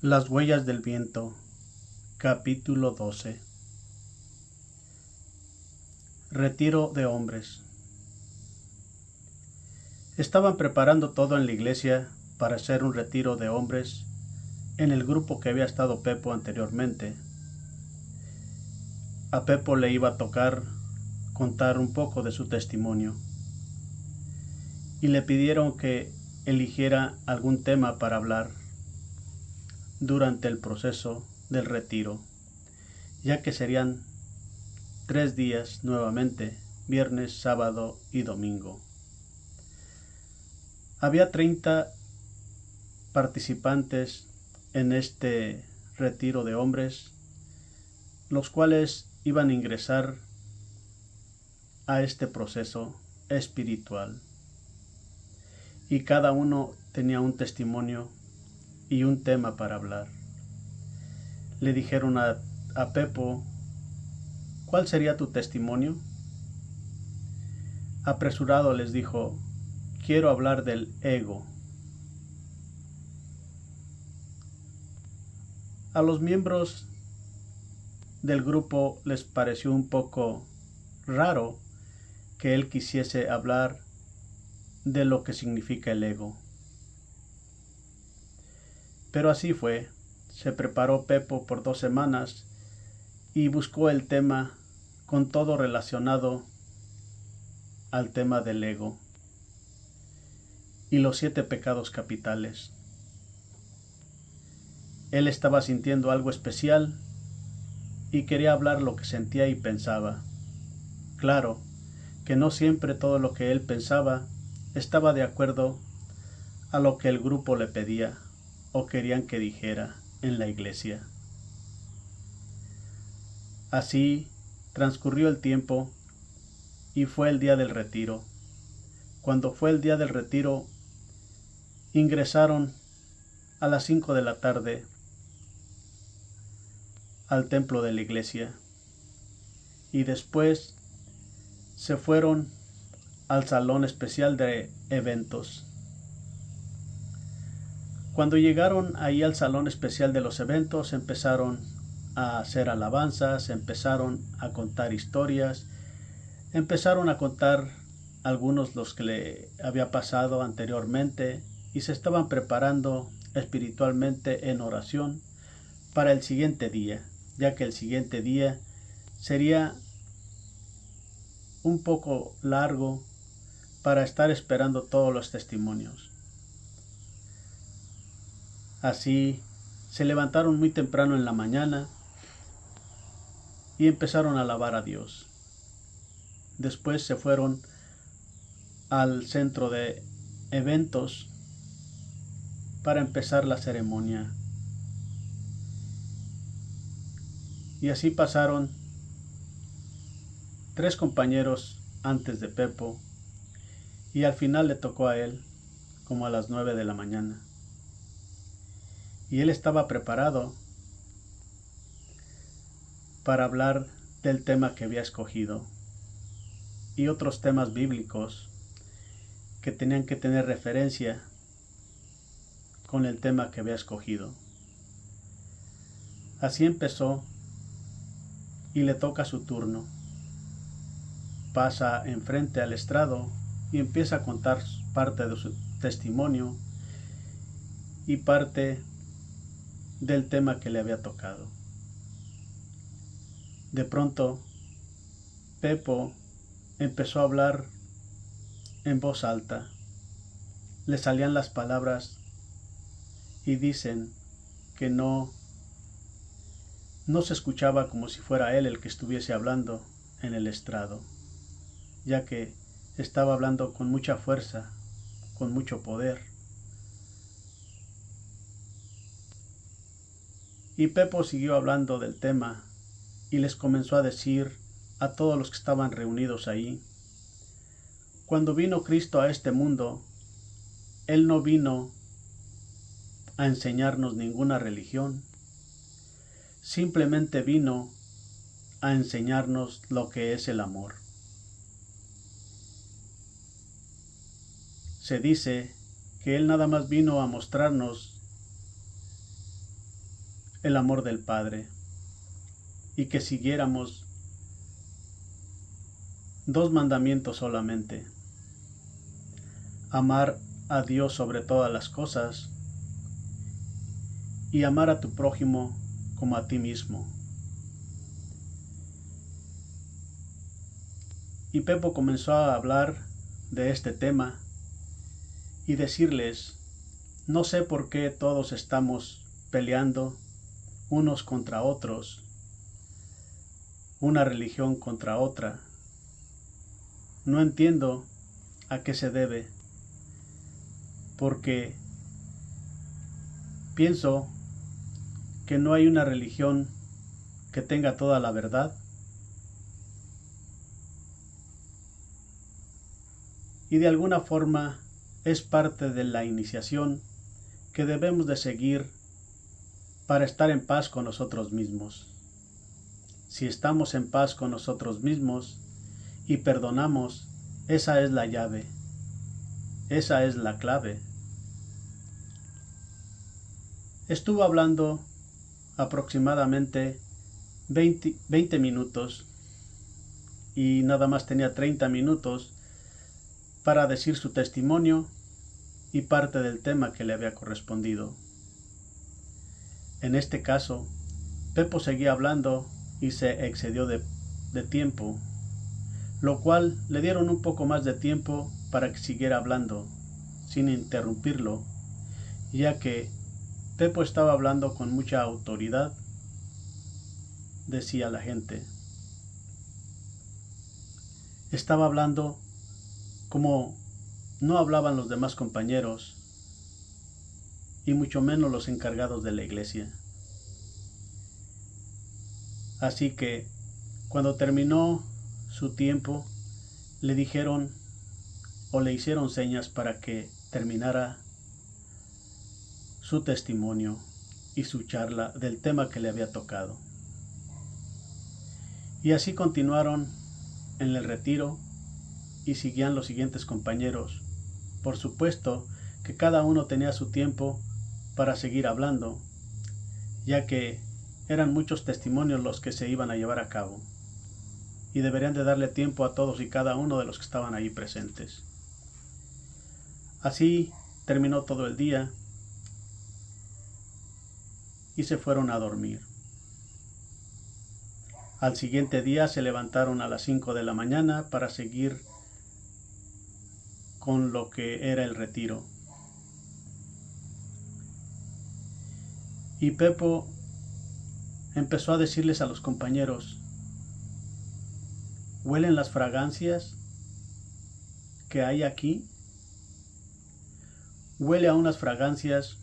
Las huellas del viento, capítulo 12. Retiro de hombres. Estaban preparando todo en la iglesia para hacer un retiro de hombres en el grupo que había estado Pepo anteriormente. A Pepo le iba a tocar contar un poco de su testimonio y le pidieron que eligiera algún tema para hablar durante el proceso del retiro, ya que serían 3 días nuevamente, viernes, sábado y domingo. Había 30 participantes en este retiro de hombres, los cuales iban a ingresar a este proceso espiritual. Y cada uno tenía un testimonio y un tema para hablar. Le dijeron a Pepo, ¿cuál sería tu testimonio? Apresurado les dijo, quiero hablar del ego. A los miembros del grupo les pareció un poco raro que él quisiese hablar de lo que significa el ego. Pero así fue. Se preparó Pepo por 2 semanas y buscó el tema con todo relacionado al tema del ego y los 7 pecados capitales. Él estaba sintiendo algo especial y quería hablar lo que sentía y pensaba. Claro que no siempre todo lo que él pensaba estaba de acuerdo a lo que el grupo le pedía o querían que dijera en la iglesia. Así transcurrió el tiempo y fue el día del retiro. Cuando fue el día del retiro, ingresaron a las 5 de la tarde al templo de la iglesia y después se fueron al salón especial de eventos. Cuando llegaron ahí al salón especial de los eventos, empezaron a hacer alabanzas, empezaron a contar historias, empezaron a contar algunos los que le había pasado anteriormente y se estaban preparando espiritualmente en oración para el siguiente día, ya que el siguiente día sería un poco largo para estar esperando todos los testimonios. Así se levantaron muy temprano en la mañana y empezaron a alabar a Dios. Después se fueron al centro de eventos para empezar la ceremonia. Y así pasaron 3 compañeros antes de Pepo y al final le tocó a él como a las 9 de la mañana. Y él estaba preparado para hablar del tema que había escogido y otros temas bíblicos que tenían que tener referencia con el tema que había escogido. Así empezó y le toca su turno. Pasa enfrente al estrado y empieza a contar parte de su testimonio y parte del tema que le había tocado. De pronto, Pepo empezó a hablar en voz alta. Le salían las palabras y dicen que no se escuchaba como si fuera él el que estuviese hablando en el estrado, ya que estaba hablando con mucha fuerza, con mucho poder. Y Pepo siguió hablando del tema y les comenzó a decir a todos los que estaban reunidos ahí, cuando vino Cristo a este mundo, Él no vino a enseñarnos ninguna religión, simplemente vino a enseñarnos lo que es el amor. Se dice que Él nada más vino a mostrarnos el amor del Padre y que siguiéramos 2 mandamientos solamente: amar a Dios sobre todas las cosas y amar a tu prójimo como a ti mismo. Y Pepo comenzó a hablar de este tema y decirles: no sé por qué todos estamos peleando unos contra otros, una religión contra otra. No entiendo a qué se debe, porque pienso que no hay una religión que tenga toda la verdad, y de alguna forma es parte de la iniciación que debemos de seguir para estar en paz con nosotros mismos. Si estamos en paz con nosotros mismos y perdonamos, esa es la llave, esa es la clave. Estuvo hablando aproximadamente 20 minutos y nada más tenía 30 minutos para decir su testimonio y parte del tema que le había correspondido. En este caso, Pepo seguía hablando y se excedió de tiempo, lo cual le dieron un poco más de tiempo para que siguiera hablando, sin interrumpirlo, ya que Pepo estaba hablando con mucha autoridad, decía la gente. Estaba hablando como no hablaban los demás compañeros, y mucho menos los encargados de la iglesia. Así que, cuando terminó su tiempo, le dijeron o le hicieron señas para que terminara su testimonio y su charla del tema que le había tocado. Y así continuaron en el retiro y seguían los siguientes compañeros. Por supuesto que cada uno tenía su tiempo para seguir hablando, ya que eran muchos testimonios los que se iban a llevar a cabo, y deberían de darle tiempo a todos y cada uno de los que estaban ahí presentes. Así terminó todo el día y se fueron a dormir. Al siguiente día se levantaron a las 5 de la mañana para seguir con lo que era el retiro. Y Pepo empezó a decirles a los compañeros: ¿huelen las fragancias que hay aquí? Huele a unas fragancias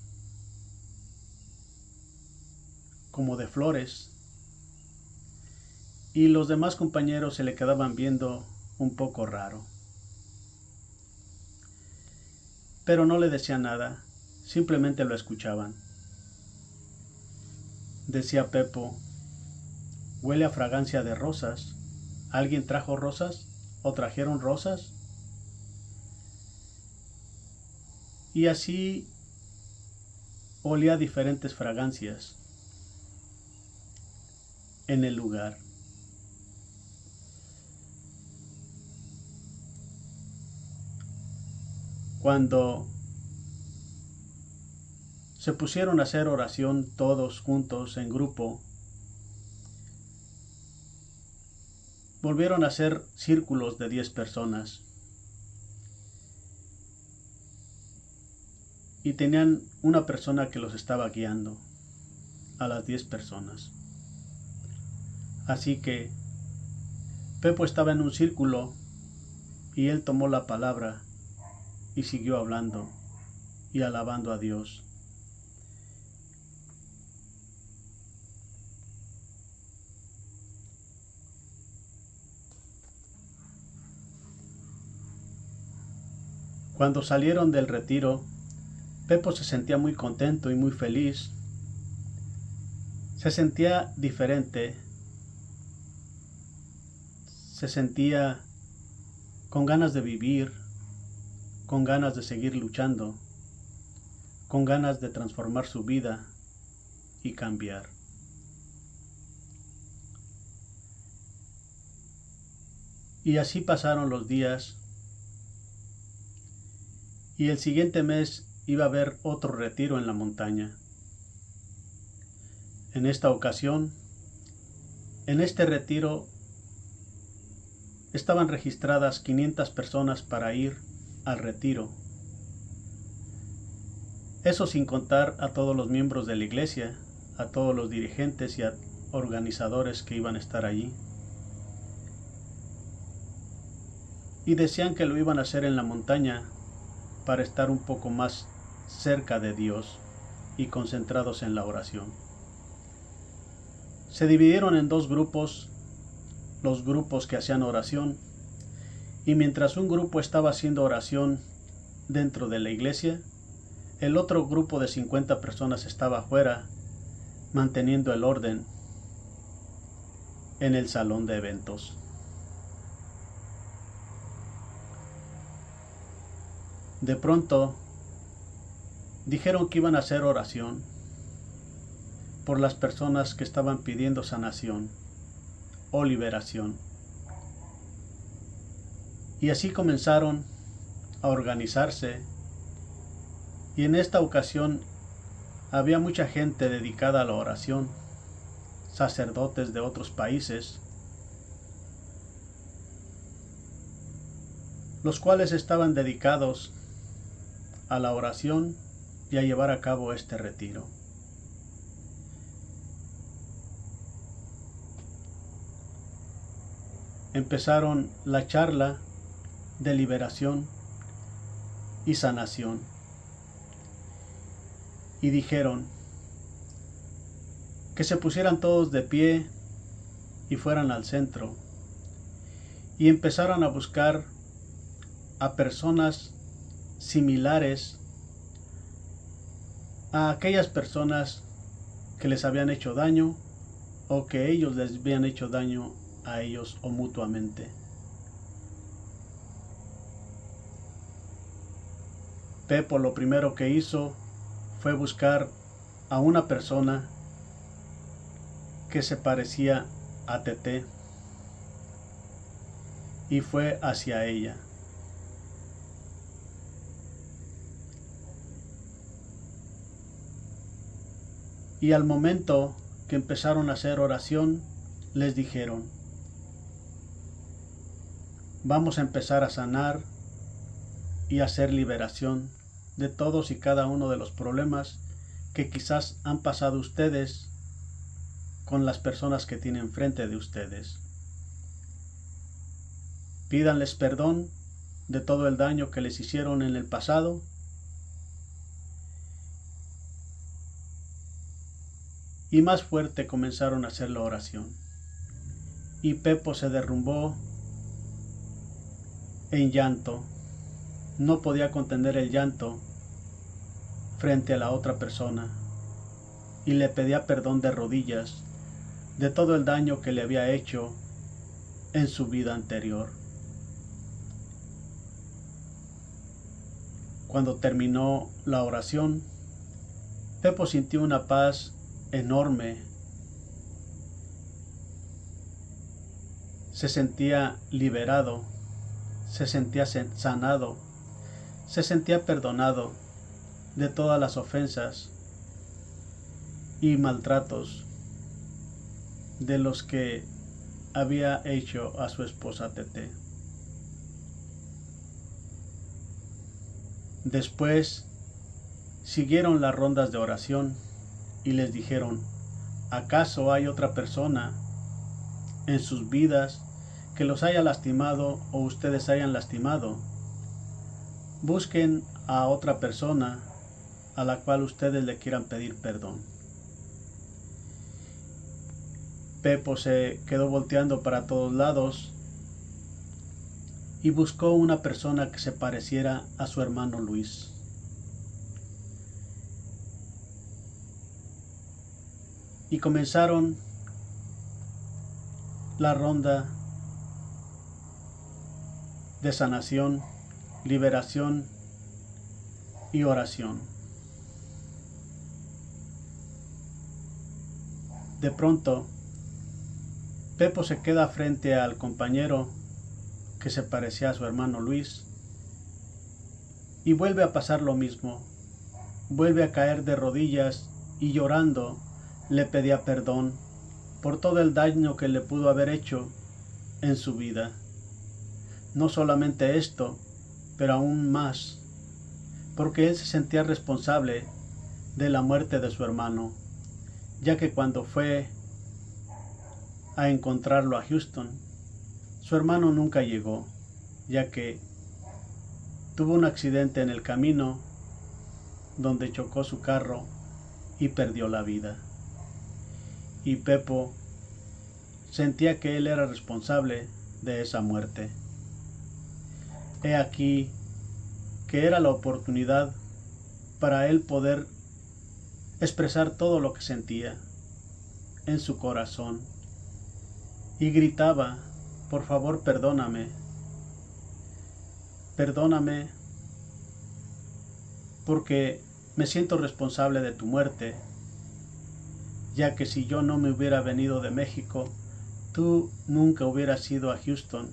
como de flores. Y los demás compañeros se le quedaban viendo un poco raro. Pero no le decían nada, simplemente lo escuchaban. Decía Pepo: huele a fragancia de rosas. ¿Alguien trajo rosas? ¿O trajeron rosas? Y así olía diferentes fragancias en el lugar. Cuando se pusieron a hacer oración todos juntos en grupo, volvieron a hacer círculos de 10 personas y tenían una persona que los estaba guiando a las 10 personas. Así que Pepo estaba en un círculo y él tomó la palabra y siguió hablando y alabando a Dios. Cuando salieron del retiro, Pepo se sentía muy contento y muy feliz. Se sentía diferente. Se sentía con ganas de vivir, con ganas de seguir luchando, con ganas de transformar su vida y cambiar. Y así pasaron los días, y el siguiente mes iba a haber otro retiro en la montaña. En esta ocasión, en este retiro, estaban registradas 500 personas para ir al retiro. Eso sin contar a todos los miembros de la iglesia, a todos los dirigentes y a organizadores que iban a estar allí. Y decían que lo iban a hacer en la montaña para estar un poco más cerca de Dios y concentrados en la oración. Se dividieron en dos grupos, los grupos que hacían oración, y mientras un grupo estaba haciendo oración dentro de la iglesia, el otro grupo de 50 personas estaba afuera manteniendo el orden en el salón de eventos. De pronto dijeron que iban a hacer oración por las personas que estaban pidiendo sanación o liberación. Y así comenzaron a organizarse, y en esta ocasión había mucha gente dedicada a la oración, sacerdotes de otros países, los cuales estaban dedicados a la oración y a llevar a cabo este retiro. Empezaron la charla de liberación y sanación y dijeron que se pusieran todos de pie y fueran al centro y empezaron a buscar a personas similares a aquellas personas que les habían hecho daño o que ellos les habían hecho daño a ellos o mutuamente. Pepo lo primero que hizo fue buscar a una persona que se parecía a Tete y fue hacia ella. Y al momento que empezaron a hacer oración, les dijeron: vamos a empezar a sanar y a hacer liberación de todos y cada uno de los problemas que quizás han pasado ustedes con las personas que tienen frente de ustedes. Pídanles perdón de todo el daño que les hicieron en el pasado y más fuerte comenzaron a hacer la oración. Y Pepo se derrumbó en llanto. No podía contener el llanto frente a la otra persona y le pedía perdón de rodillas de todo el daño que le había hecho en su vida anterior. Cuando terminó la oración, Pepo sintió una paz enorme. Se sentía liberado, se sentía sanado, se sentía perdonado de todas las ofensas y maltratos de los que había hecho a su esposa Tete. Después siguieron las rondas de oración y les dijeron: ¿acaso hay otra persona en sus vidas que los haya lastimado o ustedes hayan lastimado? Busquen a otra persona a la cual ustedes le quieran pedir perdón. Pepo se quedó volteando para todos lados y buscó una persona que se pareciera a su hermano Luis. Y comenzaron la ronda de sanación, liberación y oración. De pronto, Pepo se queda frente al compañero que se parecía a su hermano Luis, y vuelve a pasar lo mismo. Vuelve a caer de rodillas y llorando le pedía perdón por todo el daño que le pudo haber hecho en su vida. No solamente esto, pero aún más, porque él se sentía responsable de la muerte de su hermano, ya que cuando fue a encontrarlo a Houston, su hermano nunca llegó, ya que tuvo un accidente en el camino donde chocó su carro y perdió la vida. Y Pepo sentía que él era responsable de esa muerte. He aquí que era la oportunidad para él poder expresar todo lo que sentía en su corazón, y gritaba: por favor, perdóname, perdóname, porque me siento responsable de tu muerte, ya que si yo no me hubiera venido de México, tú nunca hubieras ido a Houston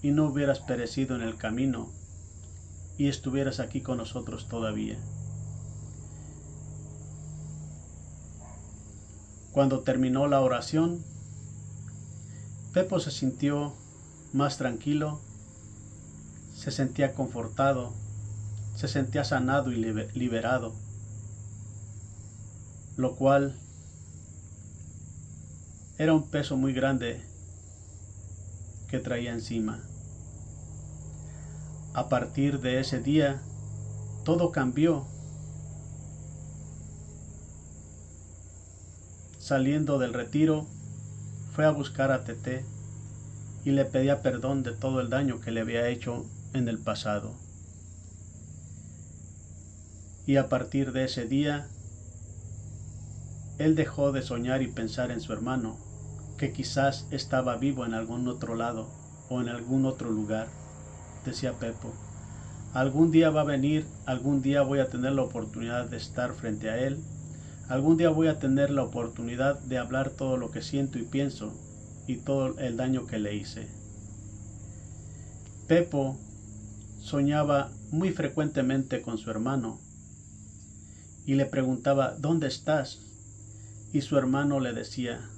y no hubieras perecido en el camino y estuvieras aquí con nosotros todavía. Cuando terminó la oración, Pepo se sintió más tranquilo, se sentía confortado, se sentía sanado y liberado, lo cual era un peso muy grande que traía encima. A partir de ese día, todo cambió. Saliendo del retiro, fue a buscar a Tete y le pedía perdón de todo el daño que le había hecho en el pasado. Y a partir de ese día, él dejó de soñar y pensar en su hermano, que quizás estaba vivo en algún otro lado o en algún otro lugar. Decía Pepo: algún día va a venir, algún día voy a tener la oportunidad de estar frente a él, algún día voy a tener la oportunidad de hablar todo lo que siento y pienso y todo el daño que le hice. Pepo soñaba muy frecuentemente con su hermano y le preguntaba: ¿dónde estás? Y su hermano le decía: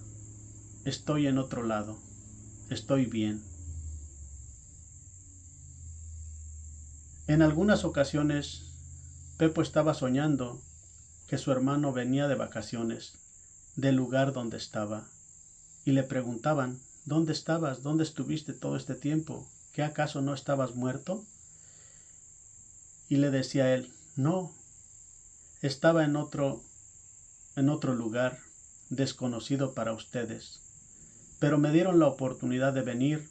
estoy en otro lado, estoy bien. En algunas ocasiones, Pepo estaba soñando que su hermano venía de vacaciones del lugar donde estaba y le preguntaban: ¿dónde estabas? ¿Dónde estuviste todo este tiempo? ¿Qué acaso no estabas muerto? Y le decía él: no, estaba en otro lugar desconocido para ustedes, pero me dieron la oportunidad de venir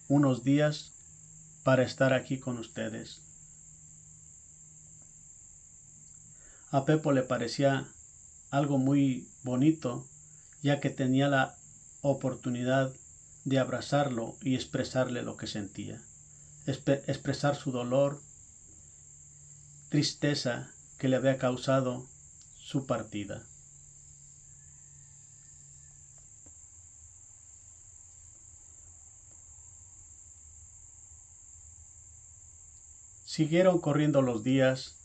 unos días para estar aquí con ustedes. A Pepo le parecía algo muy bonito, ya que tenía la oportunidad de abrazarlo y expresarle lo que sentía, expresar su dolor, tristeza que le había causado su partida. Siguieron corriendo los días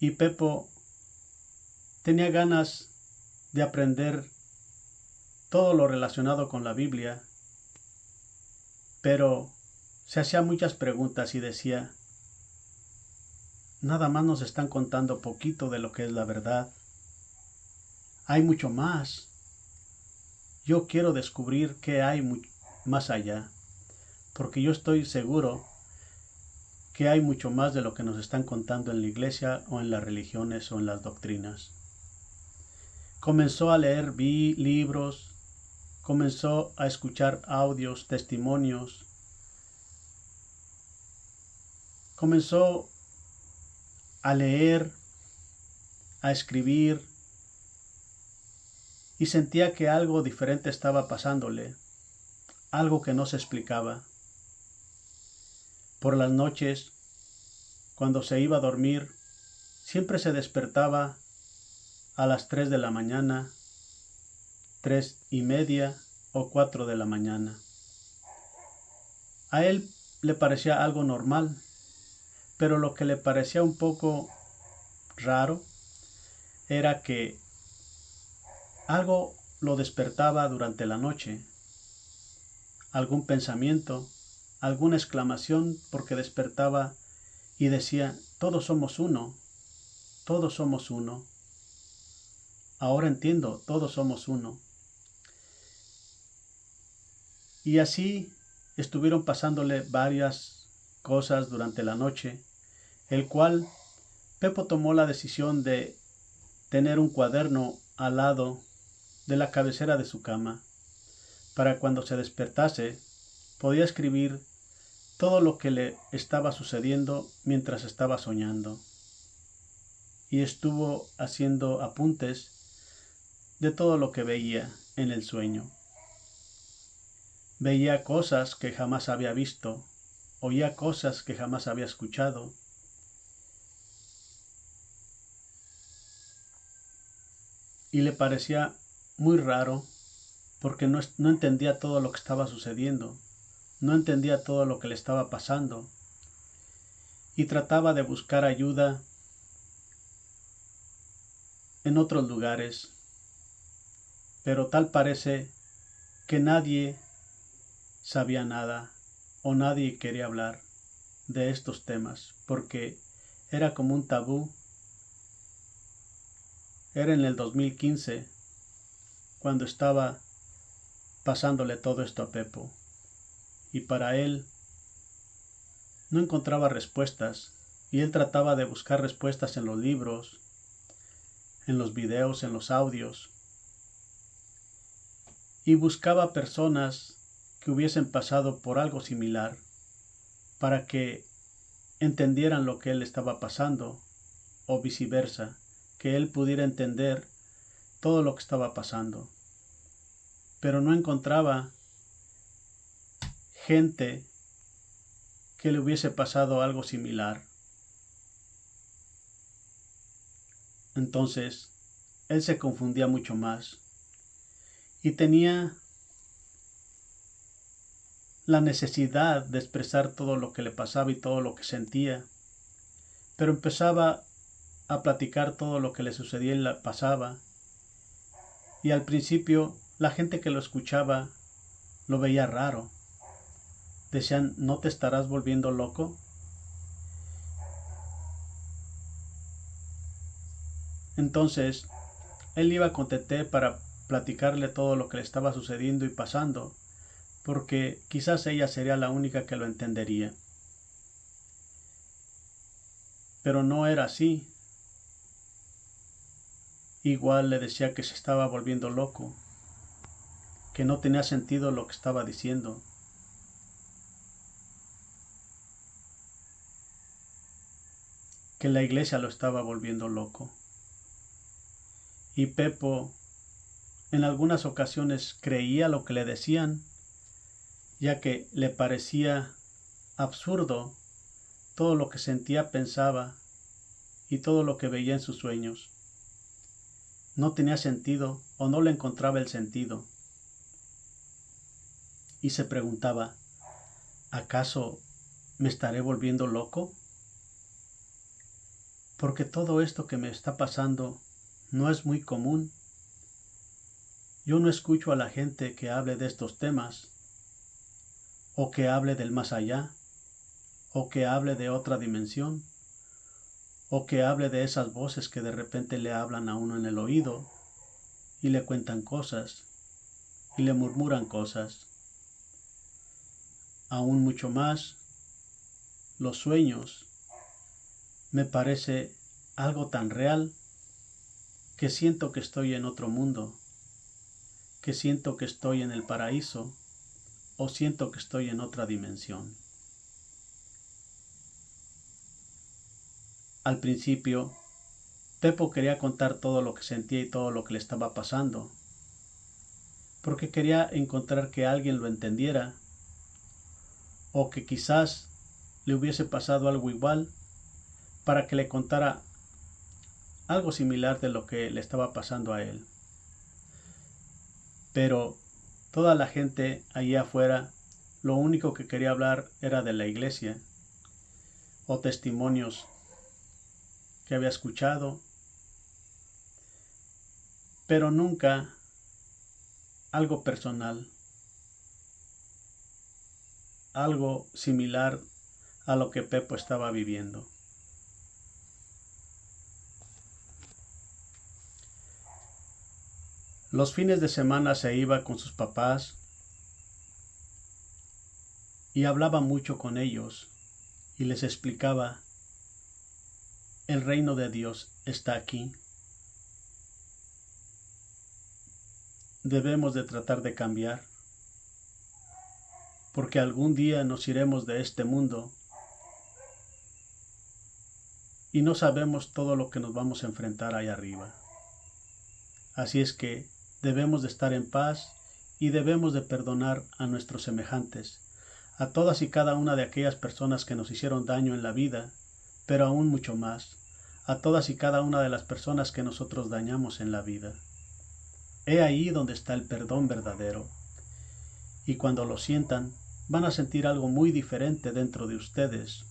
y Pepo tenía ganas de aprender todo lo relacionado con la Biblia, pero se hacía muchas preguntas y decía: nada más nos están contando poquito de lo que es la verdad. Hay mucho más. Yo quiero descubrir qué hay más allá, porque yo estoy seguro que hay mucho más de lo que nos están contando en la iglesia o en las religiones o en las doctrinas. Comenzó a leer libros, comenzó a escuchar audios, testimonios, comenzó a leer, a escribir, y sentía que algo diferente estaba pasándole, algo que no se explicaba. Por las noches, cuando se iba a dormir, siempre se despertaba a las 3 de la mañana, 3:30 o 4 de la mañana. A él le parecía algo normal, pero lo que le parecía un poco raro era que algo lo despertaba durante la noche, algún pensamiento, alguna exclamación, porque despertaba y decía, todos somos uno, todos somos uno. Ahora entiendo, todos somos uno. Y así estuvieron pasándole varias cosas durante la noche, el cual Pepo tomó la decisión de tener un cuaderno al lado de la cabecera de su cama, para cuando se despertase podía escribir todo lo que le estaba sucediendo mientras estaba soñando. Y estuvo haciendo apuntes de todo lo que veía en el sueño. Veía cosas que jamás había visto, oía cosas que jamás había escuchado. Y le parecía muy raro porque no entendía todo lo que estaba sucediendo, no entendía todo lo que le estaba pasando y trataba de buscar ayuda en otros lugares, pero tal parece que nadie sabía nada o nadie quería hablar de estos temas porque era como un tabú. Era en el 2015 cuando estaba pasándole todo esto a Pepo y para él no encontraba respuestas y él trataba de buscar respuestas en los libros, en los videos, en los audios y buscaba personas que hubiesen pasado por algo similar para que entendieran lo que él estaba pasando o viceversa, que él pudiera entender todo lo que estaba pasando. Pero no encontraba gente que le hubiese pasado algo similar. Entonces, él se confundía mucho más y tenía la necesidad de expresar todo lo que le pasaba y todo lo que sentía, pero empezaba a platicar todo lo que le sucedía y le pasaba, y al principio la gente que lo escuchaba lo veía raro. Decían, ¿no te estarás volviendo loco? Entonces, él iba con Tete para platicarle todo lo que le estaba sucediendo y pasando, porque quizás ella sería la única que lo entendería. Pero no era así. Igual le decía que se estaba volviendo loco, que no tenía sentido lo que estaba diciendo. Que la iglesia lo estaba volviendo loco. Y Pepo en algunas ocasiones creía lo que le decían, ya que le parecía absurdo todo lo que sentía, pensaba y todo lo que veía en sus sueños. No tenía sentido o no le encontraba el sentido. Y se preguntaba, ¿acaso me estaré volviendo loco? Porque todo esto que me está pasando no es muy común. Yo no escucho a la gente que hable de estos temas, o que hable del más allá, o que hable de otra dimensión, o que hable de esas voces que de repente le hablan a uno en el oído y le cuentan cosas y le murmuran cosas. Aún mucho más, los sueños me parece algo tan real que siento que estoy en otro mundo, que siento que estoy en el paraíso o siento que estoy en otra dimensión. Al principio, Pepo quería contar todo lo que sentía y todo lo que le estaba pasando, porque quería encontrar que alguien lo entendiera, o que quizás le hubiese pasado algo igual, para que le contara algo similar de lo que le estaba pasando a él. Pero toda la gente allí afuera lo único que quería hablar era de la iglesia o testimonios que había escuchado, pero nunca algo personal, algo similar a lo que Pepo estaba viviendo. Los fines de semana se iba con sus papás y hablaba mucho con ellos y les explicaba: el reino de Dios está aquí. Debemos de tratar de cambiar, porque algún día nos iremos de este mundo y no sabemos todo lo que nos vamos a enfrentar ahí arriba. Así es que debemos de estar en paz y debemos de perdonar a nuestros semejantes, a todas y cada una de aquellas personas que nos hicieron daño en la vida, pero aún mucho más, a todas y cada una de las personas que nosotros dañamos en la vida. He ahí donde está el perdón verdadero, y cuando lo sientan, van a sentir algo muy diferente dentro de ustedes,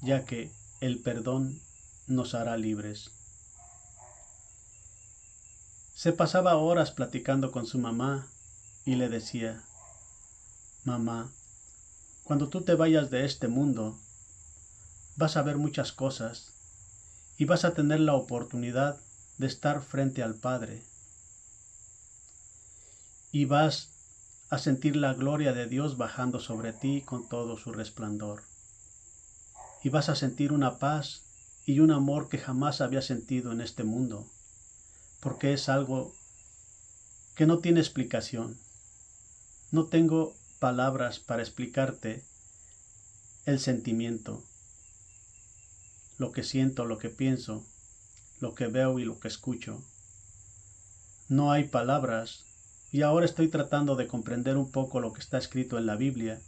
ya que el perdón nos hará libres. Se pasaba horas platicando con su mamá y le decía: mamá, cuando tú te vayas de este mundo, vas a ver muchas cosas y vas a tener la oportunidad de estar frente al Padre. Y vas a sentir la gloria de Dios bajando sobre ti con todo su resplandor. Y vas a sentir una paz y un amor que jamás había sentido en este mundo, porque es algo que no tiene explicación. No tengo palabras para explicarte el sentimiento, lo que siento, lo que pienso, lo que veo y lo que escucho. No hay palabras, y ahora estoy tratando de comprender un poco lo que está escrito en la Biblia,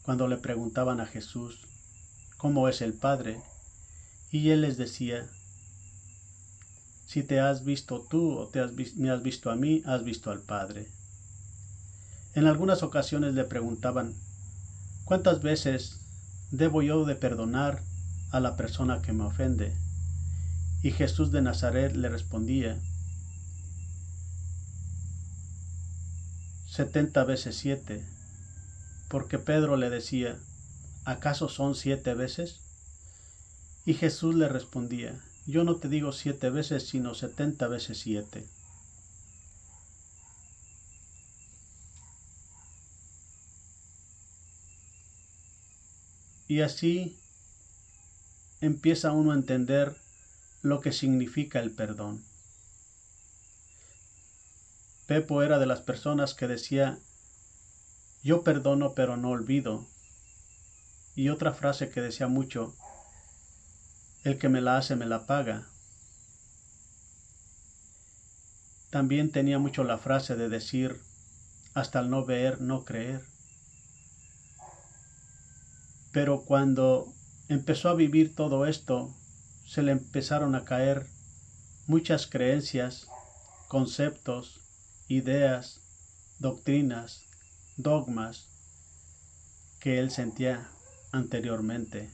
cuando le preguntaban a Jesús cómo es el Padre, y él les decía: si te has visto tú o me has visto a mí, has visto al Padre. En algunas ocasiones le preguntaban: ¿cuántas veces debo yo de perdonar a la persona que me ofende? Y Jesús de Nazaret le respondía: 70 veces 7, porque Pedro le decía: ¿acaso son 7 veces? Y Jesús le respondía: yo no te digo 7 veces, sino 70 veces 7. Y así empieza uno a entender lo que significa el perdón. Pepo era de las personas que decía: yo perdono pero no olvido. Y otra frase que decía mucho: el que me la hace me la paga. También tenía mucho la frase de decir: hasta el no ver, no creer. Pero cuando empezó a vivir todo esto, se le empezaron a caer muchas creencias, conceptos, ideas, doctrinas, dogmas que él sentía anteriormente.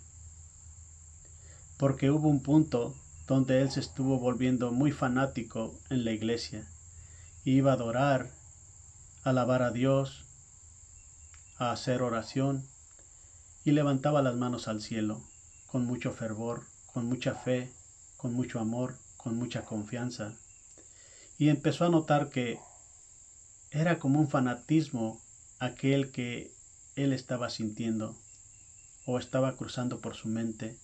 Porque hubo un punto donde él se estuvo volviendo muy fanático en la iglesia. Iba a adorar, a alabar a Dios, a hacer oración, y levantaba las manos al cielo con mucho fervor, con mucha fe, con mucho amor, con mucha confianza. Y empezó a notar que era como un fanatismo aquel que él estaba sintiendo o estaba cruzando por su mente.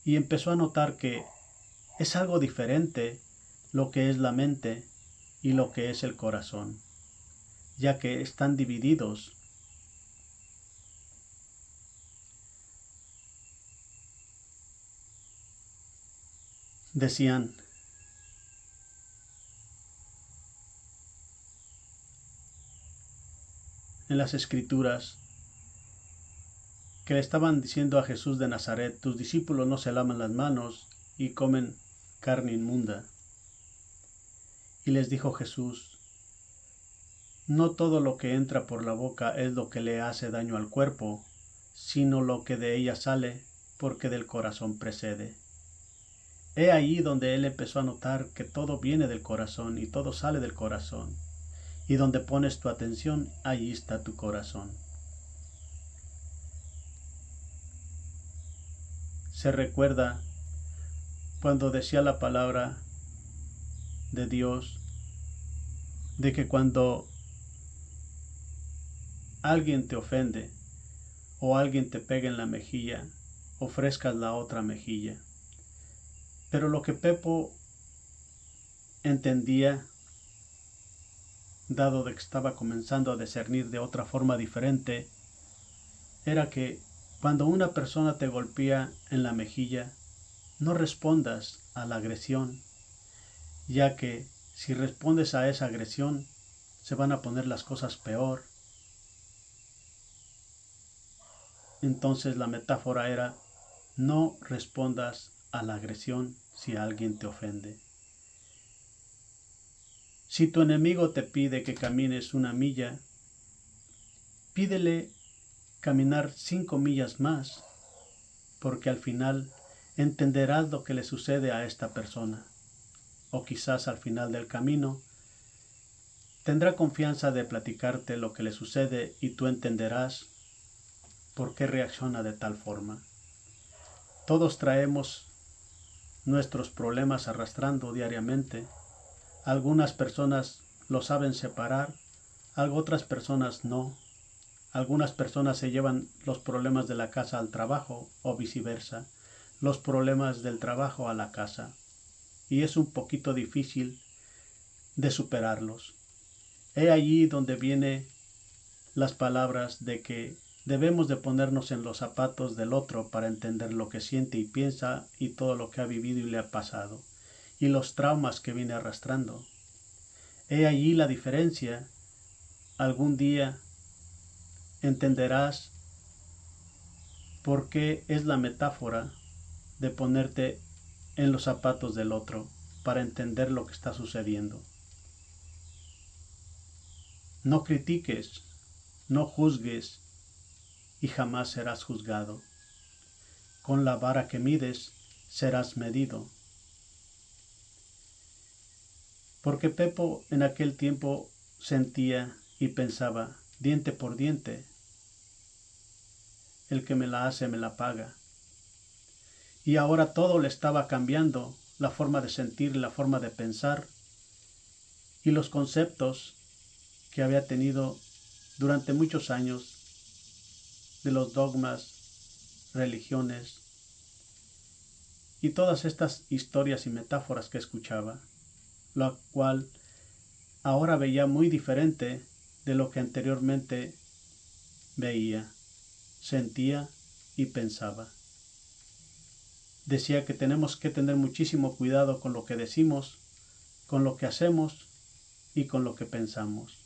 Y empezó a notar que es algo diferente lo que es la mente y lo que es el corazón, ya que están divididos. Decían: en las escrituras que le estaban diciendo a Jesús de Nazaret: tus discípulos no se lavan las manos y comen carne inmunda. Y les dijo Jesús: No todo lo que entra por la boca es lo que le hace daño al cuerpo, sino lo que de ella sale, porque del corazón precede. He allí donde él empezó a notar que todo viene del corazón y todo sale del corazón, y donde pones tu atención, allí está tu corazón. Se recuerda cuando decía la palabra de Dios, de que cuando alguien te ofende o alguien te pega en la mejilla, ofrezcas la otra mejilla. Pero lo que Pepo entendía, dado de que estaba comenzando a discernir de otra forma diferente, era que cuando una persona te golpea en la mejilla, no respondas a la agresión, ya que si respondes a esa agresión, se van a poner las cosas peor. Entonces la metáfora era, no respondas a la agresión si alguien te ofende. Si tu enemigo te pide que camines 1 milla, pídele caminar 5 millas más, porque al final entenderás lo que le sucede a esta persona. O quizás al final del camino tendrá confianza de platicarte lo que le sucede y tú entenderás por qué reacciona de tal forma. Todos traemos nuestros problemas arrastrando diariamente. Algunas personas lo saben separar, otras personas no. Algunas personas se llevan los problemas de la casa al trabajo o viceversa, los problemas del trabajo a la casa. Y es un poquito difícil de superarlos. He allí donde vienen las palabras de que debemos de ponernos en los zapatos del otro para entender lo que siente y piensa y todo lo que ha vivido y le ha pasado, y los traumas que viene arrastrando. He allí la diferencia. Algún día entenderás por qué es la metáfora de ponerte en los zapatos del otro para entender lo que está sucediendo. No critiques, no juzgues y jamás serás juzgado. Con la vara que mides serás medido. Porque Pepo en aquel tiempo sentía y pensaba, diente por diente, el que me la hace me la paga. Y ahora todo le estaba cambiando, la forma de sentir, la forma de pensar y los conceptos que había tenido durante muchos años de los dogmas, religiones y todas estas historias y metáforas que escuchaba, lo cual ahora veía muy diferente de lo que anteriormente veía, sentía y pensaba. Decía que tenemos que tener muchísimo cuidado con lo que decimos, con lo que hacemos y con lo que pensamos.